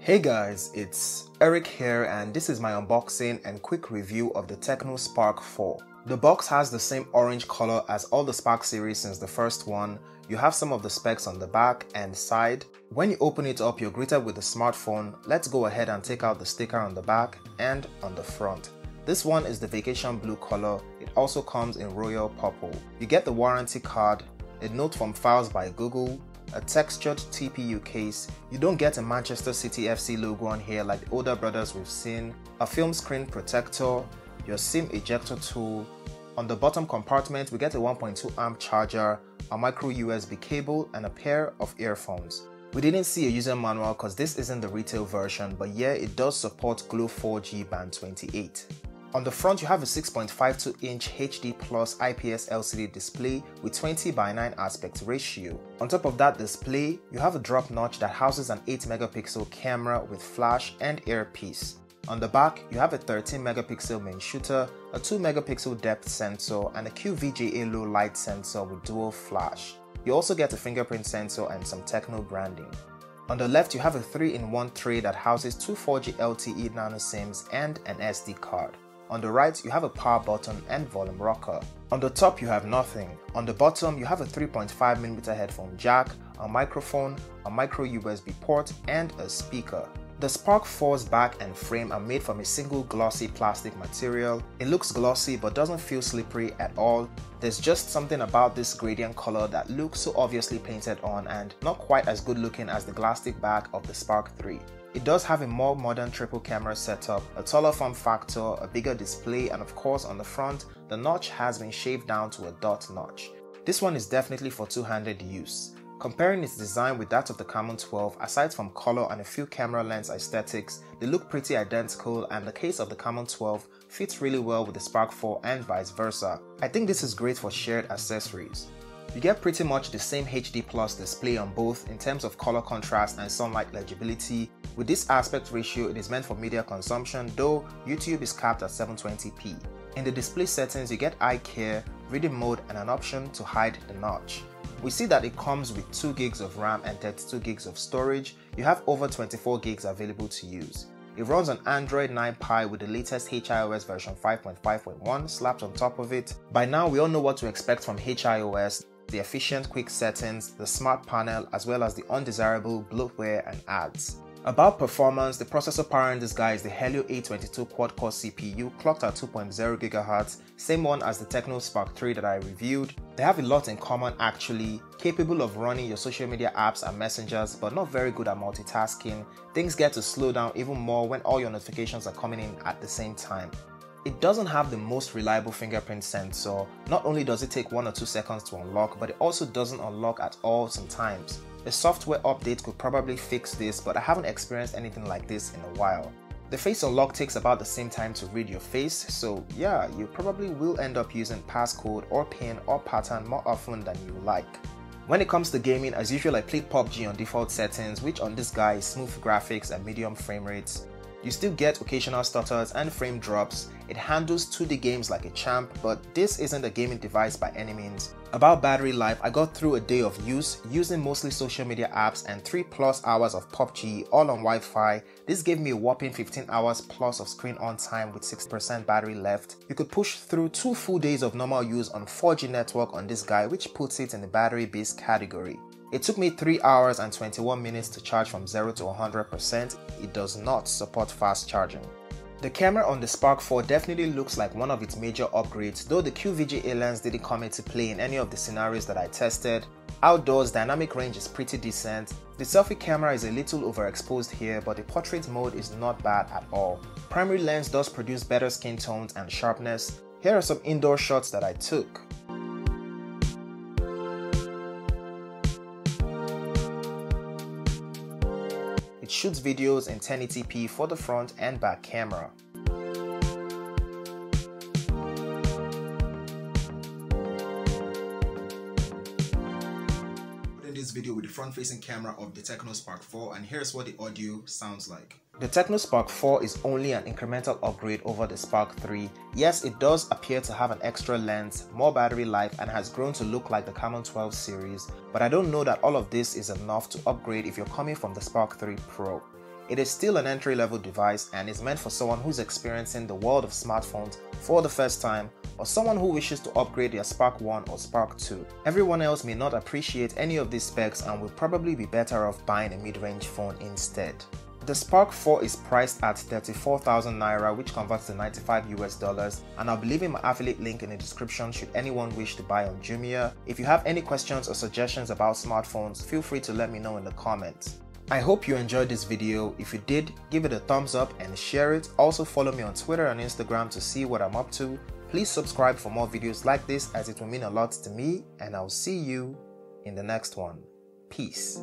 Hey guys, it's Eric here and this is my unboxing and quick review of the TECNO Spark 4. The box has the same orange color as all the Spark series since the first one. You have some of the specs on the back and side. When you open it up, you're greeted with the smartphone. Let's go ahead and take out the sticker on the back and on the front. This one is the vacation blue color. It also comes in royal purple. You get the warranty card, a note from Files by Google, a textured TPU case. You don't get a Manchester City FC logo on here like the older brothers we've seen, a film screen protector, your SIM ejector tool. On the bottom compartment we get a 1.2 amp charger, a micro USB cable and a pair of earphones. We didn't see a user manual because this isn't the retail version, but yeah, it does support Glo 4G band 28. On the front you have a 6.52-inch HD+ IPS LCD display with 20:9 aspect ratio. On top of that display, you have a drop notch that houses an 8-megapixel camera with flash and earpiece. On the back, you have a 13-megapixel main shooter, a 2-megapixel depth sensor and a QVGA low light sensor with dual flash. You also get a fingerprint sensor and some TECNO branding. On the left, you have a 3-in-1 tray that houses two 4G LTE nano SIMs and an SD card. On the right, you have a power button and volume rocker. On the top, you have nothing. On the bottom, you have a 3.5mm headphone jack, a microphone, a micro USB port, and a speaker. The Spark 4's back and frame are made from a single glossy plastic material. It looks glossy but doesn't feel slippery at all. There's just something about this gradient color that looks so obviously painted on and not quite as good looking as the glasstic back of the Spark 3. It does have a more modern triple camera setup, a taller form factor, a bigger display, and of course on the front, the notch has been shaved down to a dot notch. This one is definitely for two-handed use. Comparing its design with that of the Camon 12, aside from color and a few camera lens aesthetics, they look pretty identical, and the case of the Camon 12 fits really well with the Spark 4 and vice versa. I think this is great for shared accessories. You get pretty much the same HD+ display on both in terms of color contrast and sunlight legibility. With this aspect ratio, it is meant for media consumption, though YouTube is capped at 720p. In the display settings, you get eye care, reading mode, and an option to hide the notch. We see that it comes with 2 gigs of RAM and 32 gigs of storage. You have over 24 gigs available to use. It runs on Android 9 Pie with the latest HiOS version 5.5.1 slapped on top of it. By now, we all know what to expect from HiOS. The efficient quick settings, the smart panel, as well as the undesirable bloatware and ads. About performance, the processor powering this guy is the Helio A22 quad-core CPU clocked at 2.0 GHz, same one as the TECNO Spark 3 that I reviewed. They have a lot in common actually, capable of running your social media apps and messengers but not very good at multitasking. Things get to slow down even more when all your notifications are coming in at the same time. It doesn't have the most reliable fingerprint sensor. Not only does it take 1 or 2 seconds to unlock, but it also doesn't unlock at all sometimes. A software update could probably fix this, but I haven't experienced anything like this in a while. The face unlock takes about the same time to read your face, so yeah, you probably will end up using passcode or PIN or pattern more often than you like. When it comes to gaming, as usual I played PUBG on default settings, which on this guy is smooth graphics and medium frame rates. You still get occasional stutters and frame drops. It handles 2D games like a champ, but this isn't a gaming device by any means. About battery life, I got through a day of use, using mostly social media apps and 3+ hours of PUBG all on Wi-Fi. This gave me a whopping 15 hours plus of screen on time with 6% battery left. You could push through 2 full days of normal use on 4G network on this guy, which puts it in the battery-based category. It took me 3 hours and 21 minutes to charge from 0 to 100%. It does not support fast charging. The camera on the Spark 4 definitely looks like one of its major upgrades, though the QVGA lens didn't come into play in any of the scenarios that I tested. Outdoors, dynamic range is pretty decent. The selfie camera is a little overexposed here, but the portrait mode is not bad at all. Primary lens does produce better skin tones and sharpness. Here are some indoor shots that I took. It shoots videos in 1080p for the front and back camera. In this video with the front-facing camera of the TECNO Spark 4, and here's what the audio sounds like. The TECNO Spark 4 is only an incremental upgrade over the Spark 3. Yes, it does appear to have an extra lens, more battery life, and has grown to look like the Camon 12 series, but I don't know that all of this is enough to upgrade if you're coming from the Spark 3 Pro. It is still an entry-level device and is meant for someone who's experiencing the world of smartphones for the first time, or someone who wishes to upgrade their Spark 1 or Spark 2. Everyone else may not appreciate any of these specs and will probably be better off buying a mid-range phone instead. The Spark 4 is priced at 34,000 Naira, which converts to $95 and I'll be leaving my affiliate link in the description should anyone wish to buy on Jumia. If you have any questions or suggestions about smartphones, feel free to let me know in the comments. I hope you enjoyed this video. If you did, give it a thumbs up and share it. Also follow me on Twitter and Instagram to see what I'm up to. Please subscribe for more videos like this as it will mean a lot to me, and I'll see you in the next one. Peace.